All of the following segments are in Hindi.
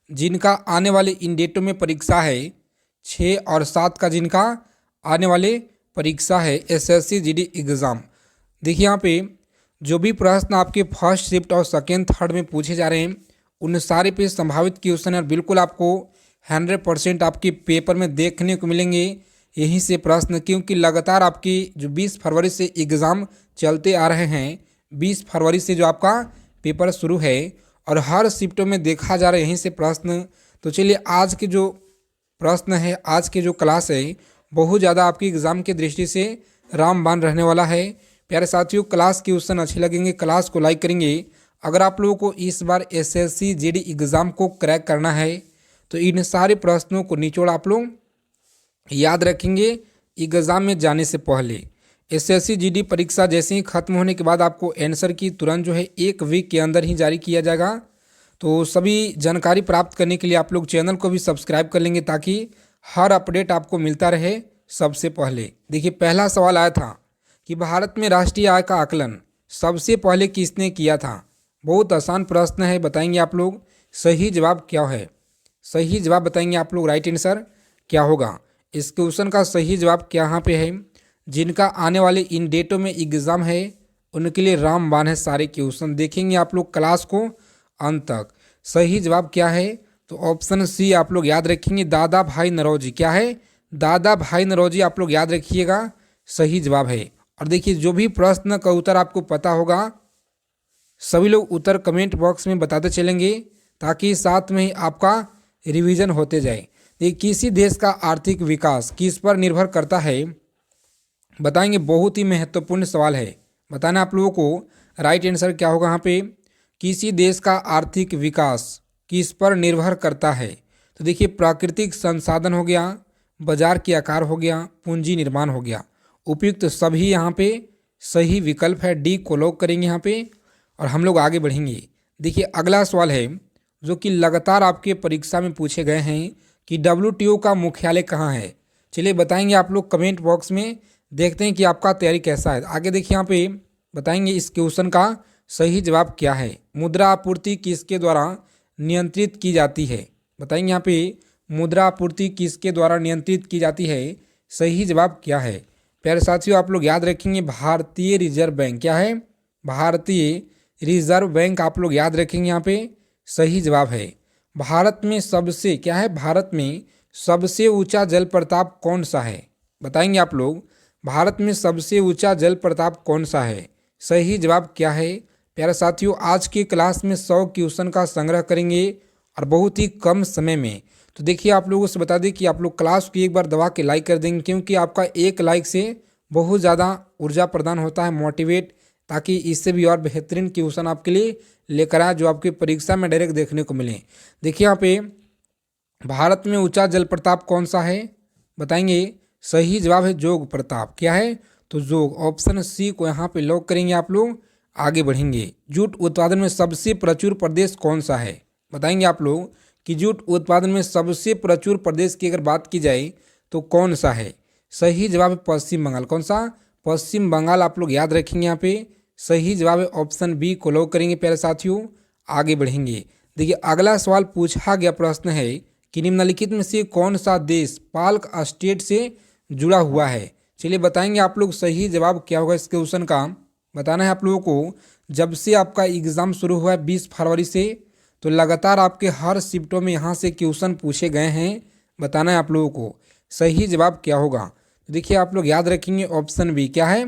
जिनका आने वाले इन डेटों में परीक्षा है 6 और 7 का, जिनका आने वाले परीक्षा है एसएससी जीडी एग्ज़ाम। देखिए यहाँ पे जो भी प्रश्न आपके फर्स्ट शिफ्ट और सेकेंड थर्ड में पूछे जा रहे हैं उन सारे पे संभावित क्वेश्चन और बिल्कुल आपको 100% आपके पेपर में देखने को मिलेंगे यहीं से प्रश्न, क्योंकि लगातार आपकी जो 20 फरवरी से एग्ज़ाम चलते आ रहे हैं, 20 फरवरी से जो आपका पेपर शुरू है और हर शिफ्टों में देखा जा रहा है यहीं से प्रश्न। तो चलिए आज के जो प्रश्न है, आज के जो क्लास है बहुत ज़्यादा आपकी एग्ज़ाम की दृष्टि से रामबाण रहने वाला है। प्यारे साथियों, क्लास के क्वेश्चन अच्छे लगेंगे, क्लास को लाइक करेंगे। अगर आप लोगों को इस बार एसएससी जीडी एग्ज़ाम को क्रैक करना है तो इन सारे प्रश्नों को निचोड़ आप लोग याद रखेंगे एग्ज़ाम में जाने से पहले। एसएससी जीडी परीक्षा जैसे ही खत्म होने के बाद आपको आंसर की तुरंत जो है 1 वीक के अंदर ही जारी किया जाएगा। तो सभी जानकारी प्राप्त करने के लिए आप लोग चैनल को भी सब्सक्राइब कर लेंगे ताकि हर अपडेट आपको मिलता रहे सबसे पहले। देखिए पहला सवाल आया था कि भारत में राष्ट्रीय आय का आकलन सबसे पहले किसने किया था। बहुत आसान प्रश्न है, बताएंगे आप लोग सही जवाब क्या है। सही जवाब बताएंगे आप लोग, राइट आंसर क्या होगा। इस क्वेश्चन का सही जवाब क्या यहाँ पे है, जिनका आने वाले इन डेटों में एग्ज़ाम है उनके लिए रामबाण है सारे क्वेश्चन। देखेंगे आप लोग क्लास को अंत तक। सही जवाब क्या है, तो ऑप्शन सी आप लोग याद रखेंगे, दादा भाई नौरोजी। क्या है, दादा भाई नौरोजी आप लोग याद रखिएगा, सही जवाब है। और देखिए जो भी प्रश्न का उत्तर आपको पता होगा सभी लोग उत्तर कमेंट बॉक्स में बताते चलेंगे ताकि साथ में ही आपका रिवीजन होते जाए। देखिए किसी देश का आर्थिक विकास किस पर निर्भर करता है, बताएंगे। बहुत ही महत्वपूर्ण सवाल है, बताना आप लोगों को राइट आंसर क्या होगा यहाँ पे। किसी देश का आर्थिक विकास किस पर निर्भर करता है, तो देखिए प्राकृतिक संसाधन हो गया, बाजार के आकार हो गया, पूंजी निर्माण हो गया। उपयुक्त सभी यहाँ पे सही विकल्प है, डी को लॉक करेंगे यहाँ पे और हम लोग आगे बढ़ेंगे। देखिए अगला सवाल है जो कि लगातार आपके परीक्षा में पूछे गए हैं कि डब्ल्यूटीओ का मुख्यालय कहाँ है। चलिए बताएंगे आप लोग कमेंट बॉक्स में, देखते हैं कि आपका तैयारी कैसा है। आगे देखिए यहाँ पे बताएंगे इस क्वेश्चन का सही जवाब क्या है। मुद्रा आपूर्ति किसके द्वारा नियंत्रित की जाती है, बताएंगे यहाँ पे मुद्रा आपूर्ति किसके द्वारा नियंत्रित की जाती है, सही जवाब क्या है। प्यारे साथियों आप लोग याद रखेंगे भारतीय रिजर्व बैंक। क्या है, भारतीय रिजर्व बैंक आप लोग याद रखेंगे, यहाँ पे सही जवाब है। भारत में सबसे क्या है, भारत में सबसे ऊंचा जल प्रताप कौन सा है, बताएंगे आप लोग। भारत में सबसे ऊंचा जल प्रताप कौन सा है, सही जवाब क्या है। प्यारे साथियों आज की क्लास में 100 क्वेश्चन का संग्रह करेंगे और बहुत ही कम समय में। तो देखिए आप लोगों से बता दें कि आप लोग क्लास को एक बार दबा के लाइक कर देंगे, क्योंकि आपका एक लाइक से बहुत ज़्यादा ऊर्जा प्रदान होता है, मोटिवेट, ताकि इससे भी और बेहतरीन क्वेश्चन आपके लिए लेकर आए जो आपकी परीक्षा में डायरेक्ट देखने को मिले। देखिए यहाँ पे भारत में ऊंचा जल प्रताप कौन सा है, बताएंगे। सही जवाब है जोग प्रताप। क्या है, तो जोग, ऑप्शन सी को यहाँ पे लॉक करेंगे आप लोग, आगे बढ़ेंगे। जूट उत्पादन में सबसे प्रचुर प्रदेश कौन सा है, बताएंगे आप लोग कि जूट उत्पादन में सबसे प्रचुर प्रदेश की अगर बात की जाए तो कौन सा है, सही जवाब है पश्चिम बंगाल। कौन सा, पश्चिम बंगाल आप लोग याद रखेंगे यहाँ पे, सही जवाब है ऑप्शन बी को लॉक करेंगे। प्यारे साथियों आगे बढ़ेंगे। देखिए अगला सवाल पूछा गया प्रश्न है कि निम्नलिखित में से कौन सा देश पाल्क स्टेट से जुड़ा हुआ है। चलिए बताएंगे आप लोग सही जवाब क्या होगा। इस क्वेश्चन का बताना है आप लोगों को। जब से आपका एग्ज़ाम शुरू हुआ है 20 फरवरी से, तो लगातार आपके हर शिफ्टों में यहाँ से क्वेश्चन पूछे गए हैं, बताना है आप लोगों को सही जवाब क्या होगा। देखिए आप लोग याद रखेंगे ऑप्शन बी। क्या है,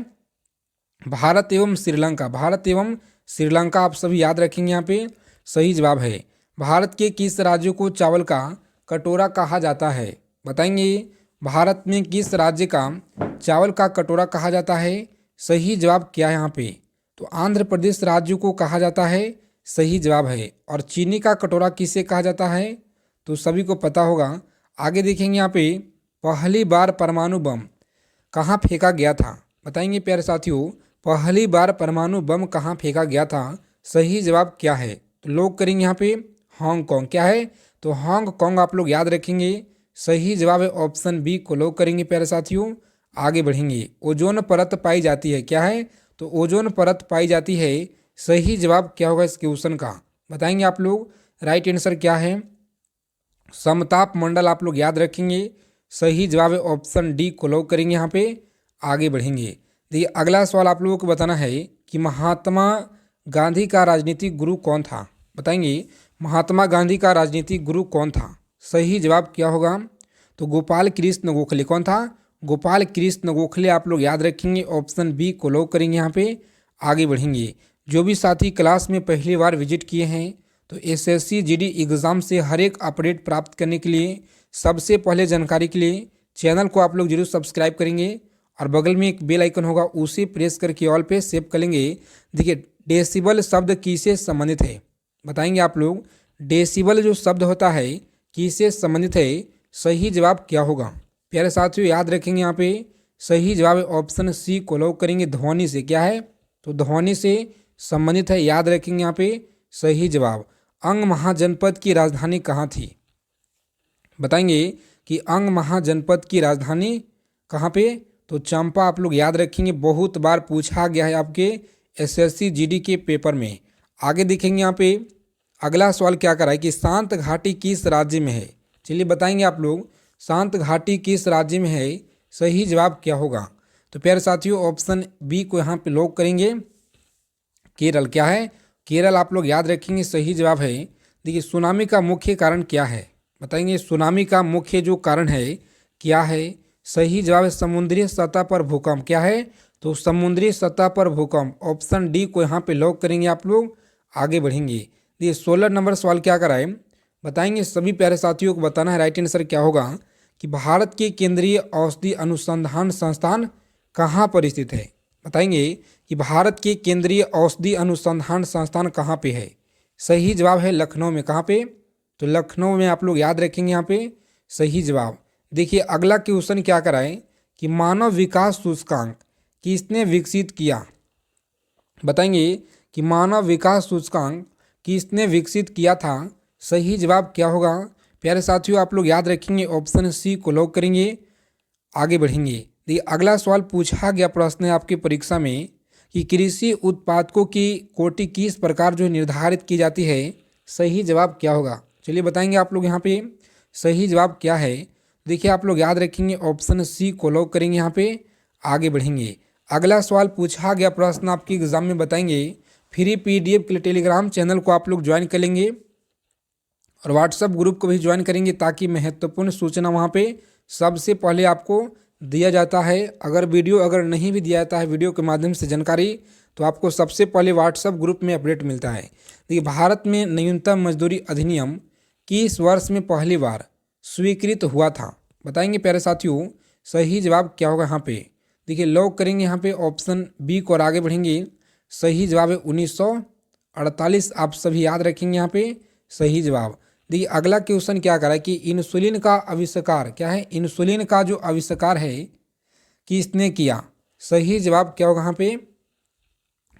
भारत एवं श्रीलंका। भारत एवं श्रीलंका आप सभी याद रखेंगे, यहाँ पे सही जवाब है। भारत के किस राज्य को चावल का कटोरा कहा जाता है, बताएंगे। भारत में किस राज्य का चावल का कटोरा कहा जाता है, सही जवाब क्या है यहाँ पे, तो आंध्र प्रदेश राज्य को कहा जाता है, सही जवाब है। और चीनी का कटोरा किसे कहा जाता है, तो सभी को पता होगा। आगे देखेंगे यहाँ पे पहली बार परमाणु बम कहाँ फेंका गया था, बताएंगे प्यारे साथियों। पहली बार परमाणु बम कहाँ फेंका गया था, सही जवाब क्या है, तो लोग करेंगे यहाँ पे हांगकांग। क्या है, तो हांगकांग आप लोग याद रखेंगे, सही जवाब है ऑप्शन बी को लोग करेंगे। प्यारे साथियों आगे बढ़ेंगे। ओजोन परत पाई जाती है। क्या है, तो ओजोन परत पाई जाती है, सही जवाब क्या होगा इस क्वेश्चन का, बताएंगे आप लोग। राइट आंसर क्या है, समताप मंडल आप लोग याद रखेंगे। सही जवाब है ऑप्शन डी को लॉक करेंगे, यहाँ पे आगे बढ़ेंगे। देखिए अगला सवाल आप लोगों को बताना है कि महात्मा गांधी का राजनीतिक गुरु कौन था। बताएंगे महात्मा गांधी का राजनीतिक गुरु कौन था। सही जवाब क्या होगा, तो गोपाल कृष्ण गोखले। कौन था, गोपाल कृष्ण गोखले आप लोग याद रखेंगे, ऑप्शन बी को लॉक करेंगे, यहाँ पे आगे बढ़ेंगे। जो भी साथी क्लास में पहली बार विजिट किए हैं तो एसएससी जीडी एग्ज़ाम से हर एक अपडेट प्राप्त करने के लिए, सबसे पहले जानकारी के लिए चैनल को आप लोग जरूर सब्सक्राइब करेंगे और बगल में एक बेल आइकन होगा उसे प्रेस करके ऑल पे सेव कर लेंगे। देखिए डेसिबल शब्द किससे संबंधित है, बताएंगे आप लोग। डेसिबल जो शब्द होता है किससे संबंधित है, सही जवाब क्या होगा। प्यारे साथियों याद रखेंगे, यहाँ पे सही जवाब है ऑप्शन सी को लॉक करेंगे, ध्वनि से। क्या है, तो ध्वनि से संबंधित है, याद रखेंगे यहाँ पे सही जवाब। अंग महाजनपद की राजधानी कहाँ थी, बताएंगे कि अंग महाजनपद की राजधानी कहाँ पे, तो चंपा आप लोग याद रखेंगे, बहुत बार पूछा गया है आपके एसएससी जीडी के पेपर में। आगे देखेंगे यहाँ पे अगला सवाल क्या कर रहा है कि शांत घाटी किस राज्य में है। चलिए बताएंगे आप लोग शांत घाटी किस राज्य में है, सही जवाब क्या होगा। तो प्यारे साथियों ऑप्शन बी को यहाँ पे लॉक करेंगे, केरल। क्या है, केरल आप लोग याद रखेंगे, सही जवाब है। देखिए सुनामी का मुख्य कारण क्या है, बताएंगे सुनामी का मुख्य जो कारण है क्या है, सही जवाब है समुद्री सतह पर भूकंप। क्या है, तो समुद्री सतह पर भूकंप, ऑप्शन डी को यहाँ पे लॉक करेंगे, आप लोग आगे बढ़ेंगे। देखिए 16 नंबर सवाल क्या कराए, बताएंगे सभी प्यारे साथियों को बताना है राइट आंसर क्या होगा कि भारत के केंद्रीय औषधि अनुसंधान संस्थान कहाँ पर स्थित है। बताएंगे कि भारत के केंद्रीय औषधि अनुसंधान संस्थान कहाँ पे है, सही जवाब है लखनऊ में। कहाँ पे, तो लखनऊ में आप लोग याद रखेंगे, यहाँ पे सही जवाब। देखिए अगला क्वेश्चन क्या कराए कि मानव विकास सूचकांक किसने विकसित किया। बताएंगे कि मानव विकास सूचकांक किसने विकसित किया था, सही जवाब क्या होगा। प्यारे साथियों आप लोग याद रखेंगे, ऑप्शन सी को लॉक करेंगे, आगे बढ़ेंगे। देखिए अगला सवाल पूछा गया प्रश्न है आपकी परीक्षा में कि कृषि उत्पादकों की कोटि किस प्रकार जो निर्धारित की जाती है, सही जवाब क्या होगा। चलिए बताएंगे आप लोग यहाँ पे सही जवाब क्या है। देखिए आप लोग याद रखेंगे, ऑप्शन सी को लॉक करेंगे, यहाँ पे आगे बढ़ेंगे। अगला सवाल पूछा गया प्रश्न आपकी एग्जाम में, बताएंगे फ्री पीडीएफ के लिए टेलीग्राम चैनल को आप लोग ज्वाइन कर लेंगे और व्हाट्सएप ग्रुप को भी ज्वाइन करेंगे ताकि महत्वपूर्ण सूचना वहाँ पे सबसे पहले आपको दिया जाता है। अगर नहीं भी दिया जाता है वीडियो के माध्यम से जानकारी, तो आपको सबसे पहले व्हाट्सएप ग्रुप में अपडेट मिलता है। देखिए भारत में न्यूनतम मजदूरी अधिनियम किस वर्ष में पहली बार स्वीकृत हुआ था, बताएंगे प्यारे साथियों सही जवाब क्या होगा। यहाँ पे देखिए लॉक करेंगे, यहाँ पे ऑप्शन बी को और आगे बढ़ेंगे। सही जवाब है 1948, आप सभी याद रखेंगे, यहाँ पे सही जवाब। देखिए अगला क्वेश्चन क्या करा है कि इंसुलिन का आविष्कार, क्या है, इंसुलिन का जो आविष्कार है किसने किया, सही जवाब क्या होगा। यहाँ पे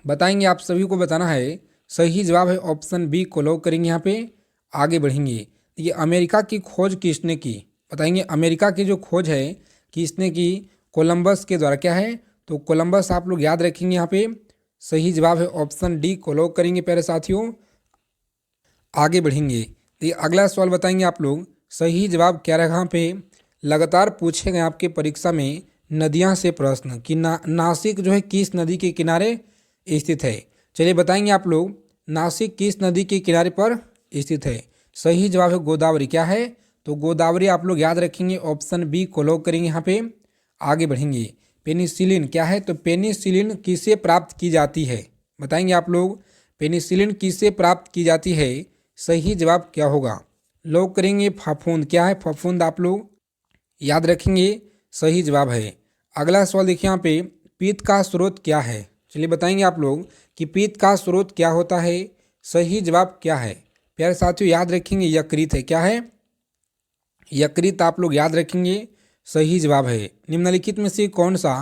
बताएंगे, आप सभी को बताना है, सही जवाब है ऑप्शन बी को लॉक करेंगे, यहाँ पे आगे बढ़ेंगे। ये अमेरिका की खोज किसने की, बताएंगे अमेरिका की जो खोज है किसने की, कोलंबस के द्वारा। क्या है, तो कोलंबस आप लोग याद रखेंगे, यहाँ पे सही जवाब है ऑप्शन डी को लॉक करेंगे प्यारे साथियों, आगे बढ़ेंगे। तो ये अगला सवाल बताएंगे आप लोग सही जवाब क्या रहेगा। यहाँ पे लगातार पूछे गए आपके परीक्षा में नदियाँ से प्रश्न कि नासिक जो है किस नदी के किनारे स्थित है। चलिए बताएंगे आप लोग नासिक किस नदी के किनारे पर स्थित है, सही जवाब है गोदावरी। क्या है, तो गोदावरी आप लोग याद रखेंगे, ऑप्शन बी को लॉक करेंगे, यहाँ पे आगे बढ़ेंगे। पेनिसिलिन क्या है, तो पेनिसिलिन किससे प्राप्त की जाती है, बताएंगे आप लोग पेनिसिलिन किससे प्राप्त की जाती है, सही जवाब क्या होगा, लॉक करेंगे फफूंद। क्या है, फफूंद आप लोग याद रखेंगे, सही जवाब है। अगला सवाल देखिए यहाँ पे पित्त का स्रोत क्या है। चलिए बताएंगे आप लोग कि पित्त का स्रोत क्या होता है, सही जवाब क्या है। प्यारे साथियों याद रखेंगे यकृत है। क्या है, यकृत आप लोग याद रखेंगे, सही जवाब है। निम्नलिखित में से कौन सा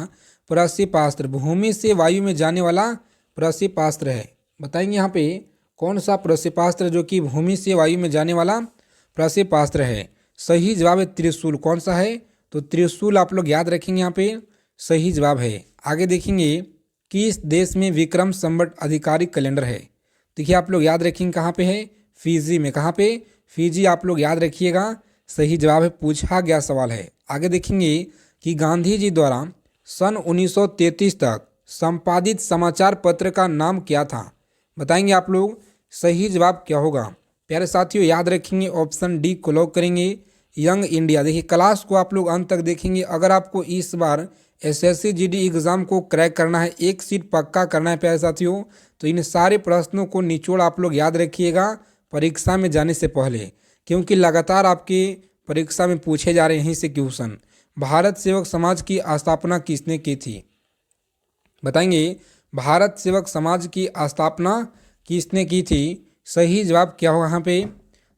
प्रक्षेपास्त्र भूमि से वायु में जाने वाला प्रक्षेपास्त्र है, बताएंगे यहाँ पे कौन सा प्रक्षेपास्त्र जो कि भूमि से वायु में जाने वाला प्रक्षेपास्त्र है, सही जवाब है त्रिशूल। कौन सा है, तो त्रिशूल आप लोग याद रखेंगे, यहाँ पे सही जवाब है। आगे देखेंगे किस देश में विक्रम संवत आधिकारिक कैलेंडर है। देखिए आप लोग याद रखेंगे कहाँ पे है, फिजी में। कहाँ पे? फिजी आप लोग याद रखिएगा, सही जवाब है, पूछा गया सवाल है। आगे देखेंगे कि गांधी जी द्वारा सन 1933 तक संपादित समाचार पत्र का नाम क्या था? बताएंगे आप लोग, सही जवाब क्या होगा? प्यारे साथियों याद रखेंगे, ऑप्शन डी को लॉक करेंगे, यंग इंडिया। देखिए क्लास को आप लोग अंत तक देखेंगे। अगर आपको इस बार एसएससी जीडी एग्ज़ाम को क्रैक करना है, एक सीट पक्का करना है प्यारे साथियों, तो इन सारे प्रश्नों को निचोड़ आप लोग याद रखिएगा परीक्षा में जाने से पहले, क्योंकि लगातार आपके परीक्षा में पूछे जा रहे हैं यहीं से क्वेश्चन। भारत सेवक समाज की स्थापना किसने की थी? बताएंगे, भारत सेवक समाज की स्थापना किसने की थी? सही जवाब क्या होगा यहाँ पे?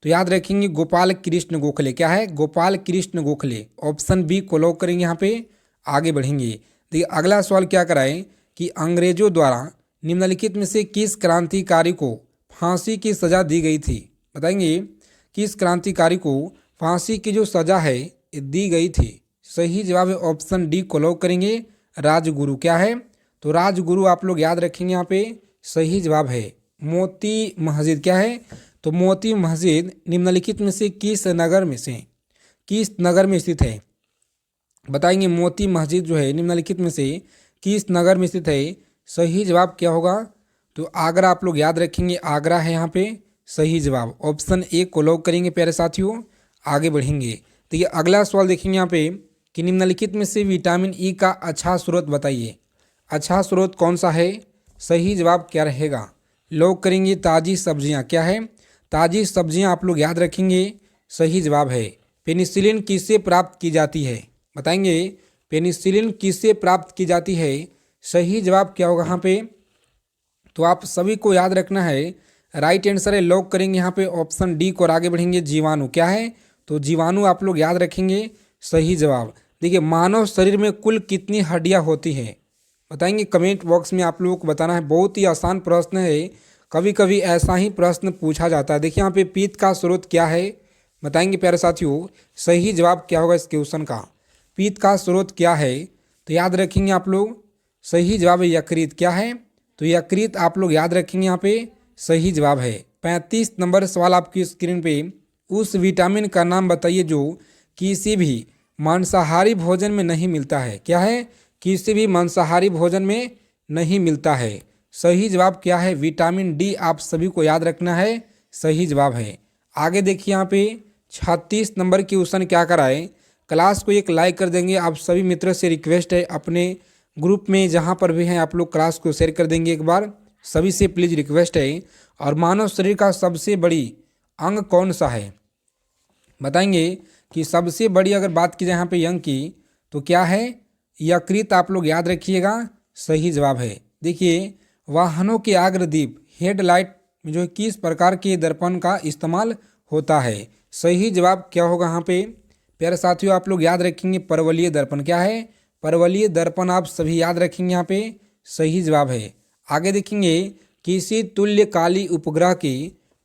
तो याद रखेंगे गोपाल कृष्ण गोखले। क्या है? गोपाल कृष्ण गोखले। ऑप्शन बी को लॉक करेंगे यहाँ पे। आगे बढ़ेंगे। देखिए अगला सवाल क्या कराए कि अंग्रेजों द्वारा निम्नलिखित में से किस क्रांतिकारी को फांसी की सजा दी गई थी? बताएंगे किस क्रांतिकारी को फांसी की जो सजा है ये दी गई थी? सही जवाब है ऑप्शन डी को लॉक करेंगे, राजगुरु। क्या है? तो राजगुरु आप लोग याद रखेंगे यहाँ पे। सही जवाब है मोती मस्जिद। क्या है? तो मोती मस्जिद निम्नलिखित में से किस नगर में स्थित है? बताएंगे मोती मस्जिद जो है निम्नलिखित में से किस नगर में स्थित है? सही जवाब क्या होगा? तो आगरा आप लोग याद रखेंगे, आगरा है यहाँ पे सही जवाब। ऑप्शन ए को लॉक करेंगे प्यारे साथियों। आगे बढ़ेंगे। तो ये अगला सवाल देखेंगे यहाँ पे कि निम्नलिखित में से विटामिन ई का अच्छा स्रोत बताइए। अच्छा स्रोत कौन सा है? सही जवाब क्या रहेगा? लॉक करेंगे ताज़ी सब्जियां। क्या है? ताज़ी सब्जियां आप लोग याद रखेंगे, सही जवाब है। पेनिसिलिन किससे प्राप्त की जाती है? बताएंगे पेनिसिलिन किससे प्राप्त की जाती है? सही जवाब क्या होगा यहाँ पे? तो आप सभी को याद रखना है, राइट आंसर है, लॉक करेंगे यहाँ पे ऑप्शन डी को और आगे बढ़ेंगे जीवाणु। क्या है? तो जीवाणु आप लोग याद रखेंगे, सही जवाब। देखिए मानव शरीर में कुल कितनी हड्डियाँ होती हैं? बताएंगे कमेंट बॉक्स में आप लोगों को बताना है। बहुत ही आसान प्रश्न है, कभी कभी ऐसा ही प्रश्न पूछा जाता है। देखिए यहाँ पे पित्त का स्रोत क्या है? बताएंगे प्यारे साथियों, सही जवाब क्या होगा इस क्वेश्चन का? पित्त का स्रोत क्या है? तो याद रखेंगे आप लोग, सही जवाब है यकृत। क्या है? तो यकृत आप लोग याद रखेंगे यहाँ पे, सही जवाब है। 35 नंबर सवाल आपकी स्क्रीन पे, उस विटामिन का नाम बताइए जो किसी भी मांसाहारी भोजन में नहीं मिलता है। क्या है? किसी भी मांसाहारी भोजन में नहीं मिलता है। सही जवाब क्या है? विटामिन डी आप सभी को याद रखना है, सही जवाब है। आगे देखिए यहाँ पे 36 नंबर की क्वेश्चन क्या कराए। क्लास को एक लाइक कर देंगे। आप सभी मित्रों से रिक्वेस्ट है, अपने ग्रुप में जहाँ पर भी हैं आप लोग क्लास को शेयर कर देंगे एक बार, सभी से प्लीज़ रिक्वेस्ट है। और मानव शरीर का सबसे बड़ी अंग कौन सा है? बताएंगे कि सबसे बड़ी अगर बात की जाए यहाँ पे अंग की, तो क्या है? यकृत आप लोग याद रखिएगा, सही जवाब है। देखिए वाहनों के अग्रदीप हेडलाइट में जो किस प्रकार के दर्पण का इस्तेमाल होता है? सही जवाब क्या होगा यहाँ पे? प्यारे साथियों आप लोग याद रखेंगे परवलयी दर्पण। क्या है? परवलयी दर्पण आप सभी याद रखेंगे यहाँ पे, सही जवाब है। आगे देखेंगे किसी तुल्यकाली उपग्रह की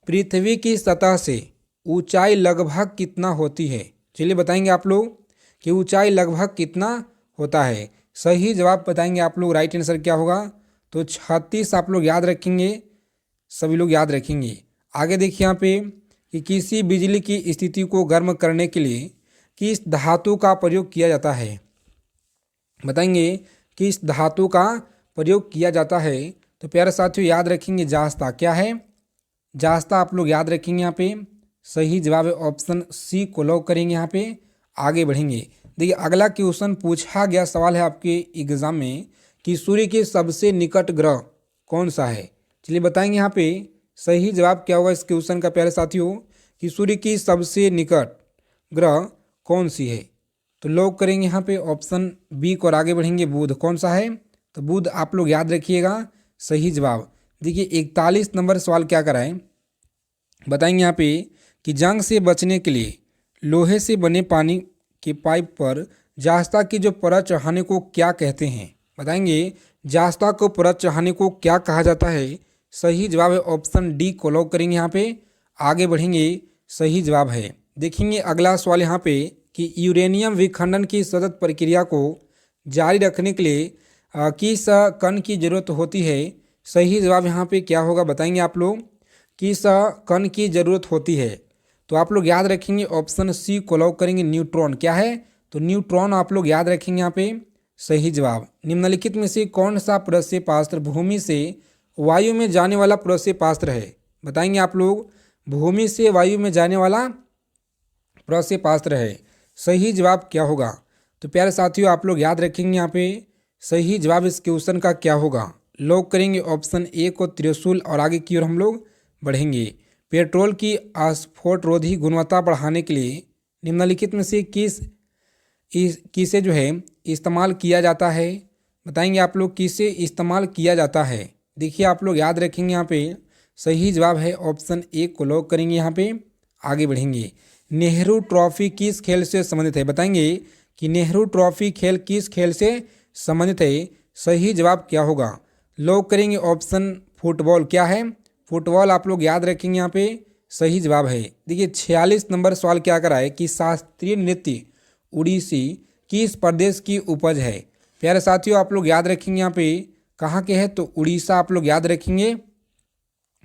पृथ्वी की सतह से ऊंचाई लगभग कितना होती है? चलिए बताएंगे आप लोग कि ऊंचाई लगभग कितना होता है। सही जवाब बताएंगे आप लोग, राइट आंसर क्या होगा? तो 36 आप लोग याद रखेंगे, सभी लोग याद रखेंगे। आगे देखिए यहाँ पे कि किसी बिजली की स्थिति को गर्म करने के लिए किस धातु का प्रयोग किया जाता है? बताएंगे किस धातु का प्रयोग किया जाता है? तो प्यारे साथियों याद रखेंगे जास्ता। क्या है? जास्ता आप लोग याद रखेंगे यहाँ पे, सही जवाब है ऑप्शन सी को लॉक करेंगे यहाँ पे। आगे बढ़ेंगे। देखिए अगला क्वेश्चन पूछा गया सवाल है आपके एग्जाम में कि सूर्य के सबसे निकट ग्रह कौन सा है? चलिए बताएंगे यहाँ पे सही जवाब क्या होगा इस क्वेश्चन का प्यारे साथियों, कि सूर्य की सबसे निकट ग्रह कौन सी है? तो लॉक करेंगे यहाँ पे ऑप्शन बी को और आगे बढ़ेंगे बुध। कौन सा है? तो बुध आप लोग याद रखिएगा, सही जवाब। देखिए 41 नंबर सवाल क्या कराएं, बताएंगे यहाँ पे कि जंग से बचने के लिए लोहे से बने पानी के पाइप पर जास्ता की जो परत चढ़ाने को क्या कहते हैं? बताएंगे जास्ता को परत चढ़ाने को क्या कहा जाता है? सही जवाब है ऑप्शन डी को लॉक करेंगे यहाँ पे। आगे बढ़ेंगे, सही जवाब है। देखेंगे अगला सवाल यहाँ पे कि यूरेनियम विखंडन की सतत प्रक्रिया को जारी रखने के लिए किस कण की जरूरत होती है? सही जवाब यहाँ पे क्या होगा? बताएंगे आप लोग किस कण की जरूरत होती है? तो आप लोग याद रखेंगे ऑप्शन सी को लॉक करेंगे, न्यूट्रॉन। क्या है? तो न्यूट्रॉन आप लोग याद रखेंगे यहाँ पे सही जवाब। निम्नलिखित में से कौन सा प्रक्षेपास्त्र भूमि से वायु में जाने वाला प्रक्षेपास्त्र है? बताएंगे आप लोग। भूमि से वायु में जाने वाला प्रक्षेपास्त्र है। सही जवाब क्या होगा? तो प्यारे साथियों आप लोग याद रखेंगे यहाँ पे सही जवाब इस क्वेश्चन का क्या होगा। लॉक करेंगे ऑप्शन ए को, त्रिशूल। और आगे की ओर हम लोग बढ़ेंगे। पेट्रोल की अस्फोटरोधी गुणवत्ता बढ़ाने के लिए निम्नलिखित में से किसे जो है इस्तेमाल किया जाता है? बताएंगे आप लोग किसे इस्तेमाल किया जाता है। देखिए आप लोग याद रखेंगे यहाँ पे सही जवाब है ऑप्शन ए को लॉक करेंगे। यहाँ पे आगे बढ़ेंगे। नेहरू ट्रॉफी किस खेल से संबंधित है? बताएंगे कि नेहरू ट्रॉफी खेल किस खेल से संबंधित है। सही जवाब क्या होगा? लॉक करेंगे ऑप्शन फुटबॉल। क्या है? फुटबॉल आप लोग याद रखेंगे यहाँ पे सही जवाब है। देखिए 46 नंबर सवाल क्या करा है कि शास्त्रीय नृत्य उड़ीसी किस प्रदेश की उपज है? प्यारे साथियों आप लोग याद रखेंगे यहाँ पे कहाँ के है? तो उड़ीसा आप लोग याद रखेंगे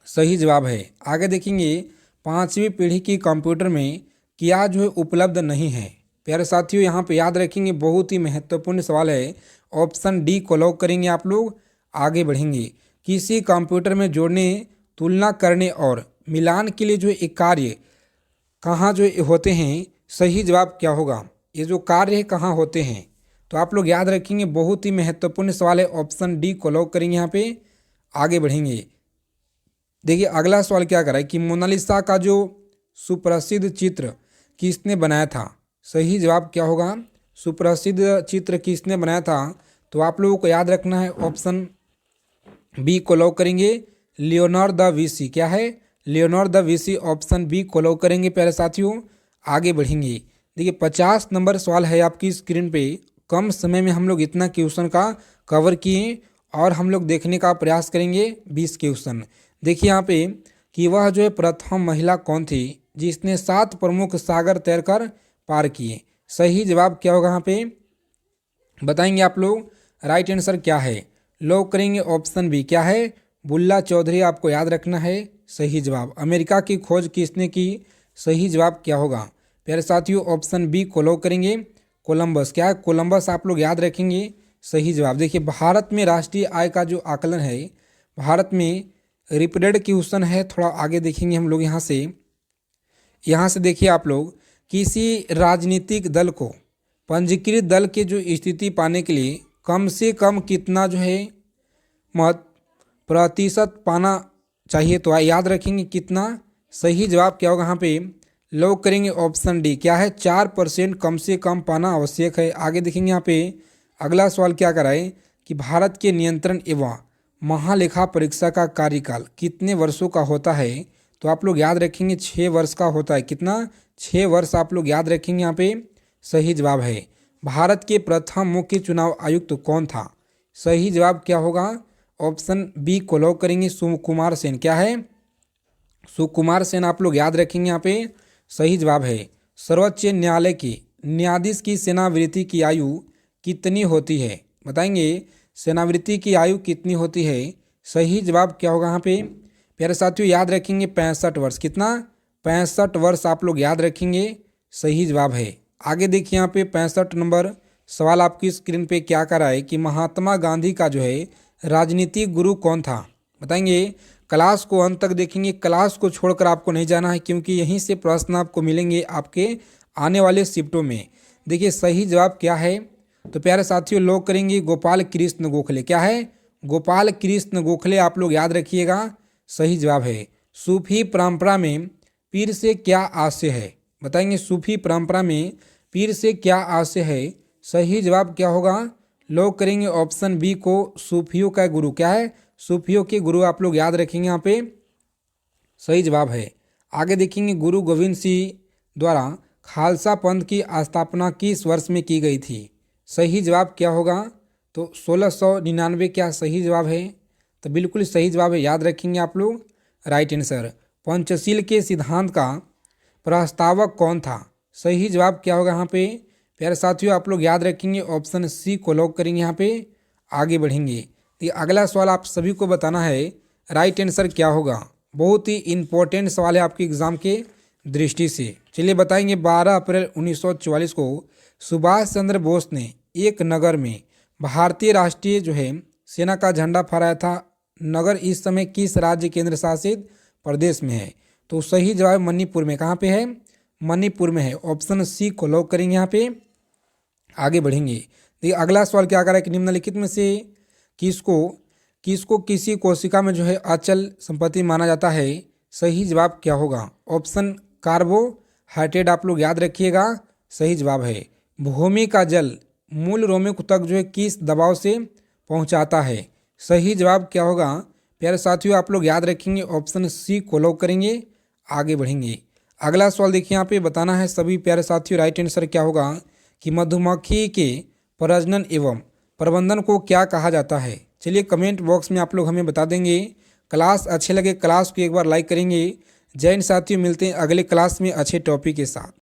सही जवाब है। आगे देखेंगे 5वीं पीढ़ी की कंप्यूटर में क्या जो है उपलब्ध नहीं है? प्यारे साथियों यहाँ पे याद रखेंगे बहुत ही महत्वपूर्ण सवाल है। ऑप्शन डी को लॉक करेंगे आप लोग। आगे बढ़ेंगे। किसी कंप्यूटर में जोड़ने, तुलना करने और मिलान के लिए जो एक कार्य कहाँ जो होते हैं? सही जवाब क्या होगा? ये जो कार्य है कहाँ होते हैं? तो आप लोग याद रखेंगे बहुत ही महत्वपूर्ण सवाल है। ऑप्शन डी को लॉक करेंगे यहाँ पे। आगे बढ़ेंगे। देखिए अगला सवाल क्या कर रहा है कि मोनालिसा का जो सुप्रसिद्ध चित्र किसने बनाया था? सही जवाब क्या होगा? सुप्रसिद्ध चित्र किसने बनाया था? तो आप लोगों को याद रखना है ऑप्शन बी को लॉक करेंगे, लियोनार्डो दा विंची। क्या है? Leonardo da Vinci. Option B को लॉक करेंगे प्यारे साथियों। आगे बढ़ेंगे। देखिए 50 नंबर सवाल है आपकी स्क्रीन पे। कम समय में हम लोग इतना क्वेश्चन का कवर किए और हम लोग देखने का प्रयास करेंगे 20 क्वेश्चन। देखिए यहाँ पे कि वह जो है प्रथम महिला कौन थी जिसने 7 प्रमुख सागर तैरकर पार किए? सही जवाब क्या होगा यहाँ पे? बताएंगे आप लोग। राइट आंसर क्या है? लॉक करेंगे ऑप्शन बी। क्या है? बुल्ला चौधरी आपको याद रखना है सही जवाब। अमेरिका की खोज किसने की? सही जवाब क्या होगा? प्यारे साथियों ऑप्शन बी को लॉक करेंगे, कोलंबस। क्या है? कोलंबस आप लोग याद रखेंगे सही जवाब। देखिए भारत में राष्ट्रीय आय का जो आकलन है, भारत में रिपीटेड क्वेश्चन है, थोड़ा आगे देखेंगे हम लोग। यहाँ से देखिए आप लोग, किसी राजनीतिक दल को पंजीकृत दल के जो स्थिति पाने के लिए कम से कम कितना जो है मत प्रतिशत पाना चाहिए? तो याद रखेंगे कितना। सही जवाब क्या होगा यहाँ पे? लॉक करेंगे ऑप्शन डी। क्या है? 4% कम से कम पाना आवश्यक है। आगे देखेंगे यहाँ पे अगला सवाल क्या कराए कि भारत के नियंत्रण एवं महालेखा परीक्षा का कार्यकाल कितने वर्षों का होता है? तो आप लोग याद रखेंगे 6 वर्ष का होता है। कितना? 6 वर्ष आप लोग याद रखेंगे यहाँ पे सही जवाब है। भारत के प्रथम मुख्य चुनाव आयुक्त कौन था? सही जवाब क्या होगा? ऑप्शन बी को लॉक करेंगे, सुकुमार सेन। क्या है? सुकुमार सेन आप लोग याद रखेंगे यहाँ पे सही जवाब है। सर्वोच्च न्यायालय के न्यायाधीश की सेवानिवृत्ति की आयु कितनी होती है? बताएंगे सेवानिवृत्ति की आयु कितनी होती है? सही जवाब क्या होगा यहाँ पे? प्यारे साथियों याद रखेंगे 65 वर्ष। कितना? 65 वर्ष आप लोग याद रखेंगे सही जवाब है। आगे देखिए यहाँ पे 65 नंबर सवाल आपकी स्क्रीन पे क्या कर रहा है कि महात्मा गांधी का जो है राजनीतिक गुरु कौन था? बताएंगे। क्लास को अंत तक देखेंगे, क्लास को छोड़कर आपको नहीं जाना है क्योंकि यहीं से प्रश्न आपको मिलेंगे आपके आने वाले शिफ्टों में। देखिए सही जवाब क्या है? तो प्यारे साथियों लॉक करेंगे गोपाल कृष्ण गोखले। क्या है? गोपाल कृष्ण गोखले आप लोग याद रखिएगा सही जवाब है। सूफी परंपरा में पीर से क्या आशय है? बताएंगे सूफी परंपरा में पीर से क्या आशय है? सही जवाब क्या होगा? लॉक करेंगे ऑप्शन बी को, सूफियों का गुरु। क्या है? सूफियों के गुरु आप लोग याद रखेंगे यहाँ पे सही जवाब है। आगे देखेंगे गुरु गोविंद सिंह द्वारा खालसा पंथ की स्थापना किस वर्ष में की गई थी? सही जवाब क्या होगा? तो 1699 क्या सही जवाब है? तो बिल्कुल सही जवाब है, याद रखेंगे आप लोग। Right answer. पंचशील के सिद्धांत का प्रस्तावक कौन था? सही जवाब क्या होगा यहाँ पे? प्यारे साथियों आप लोग याद रखेंगे ऑप्शन सी को लॉक करेंगे यहाँ पे। आगे बढ़ेंगे। तो अगला सवाल आप सभी को बताना है राइट आंसर क्या होगा। बहुत ही इम्पोर्टेंट सवाल है आपके एग्ज़ाम के दृष्टि से। चलिए बताएंगे। 12 अप्रैल 1944 को सुभाष चंद्र बोस ने एक नगर में भारतीय राष्ट्रीय जो है सेना का झंडा फहराया था। नगर इस समय किस राज्य केंद्र शासित प्रदेश में है? तो सही जवाब मणिपुर में। कहाँ पे है? मणिपुर में है। ऑप्शन सी को लॉक करेंगे यहाँ पे। आगे बढ़ेंगे। देखिए अगला सवाल क्या कर रहा है कि निम्नलिखित में से किसको किसी कोशिका में जो है अचल संपत्ति माना जाता है? सही जवाब क्या होगा? ऑप्शन कार्बोहाइड्रेट आप लोग याद रखिएगा, सही जवाब है। भूमि का जल मूल रोमिक तक जो है किस दबाव से पहुंचाता है? सही जवाब क्या होगा? प्यारे साथियों आप लोग याद रखेंगे, ऑप्शन सी को लॉक करेंगे। आगे बढ़ेंगे। अगला सवाल देखिए यहाँ पे बताना है सभी प्यारे साथियों। राइट आंसर क्या होगा कि मधुमक्खी के प्रजनन एवं प्रबंधन को क्या कहा जाता है? चलिए कमेंट बॉक्स में आप लोग हमें बता देंगे। क्लास अच्छे लगे क्लास को एक बार लाइक करेंगे। जय हिंद साथियों, मिलते हैं अगले क्लास में अच्छे टॉपिक के साथ।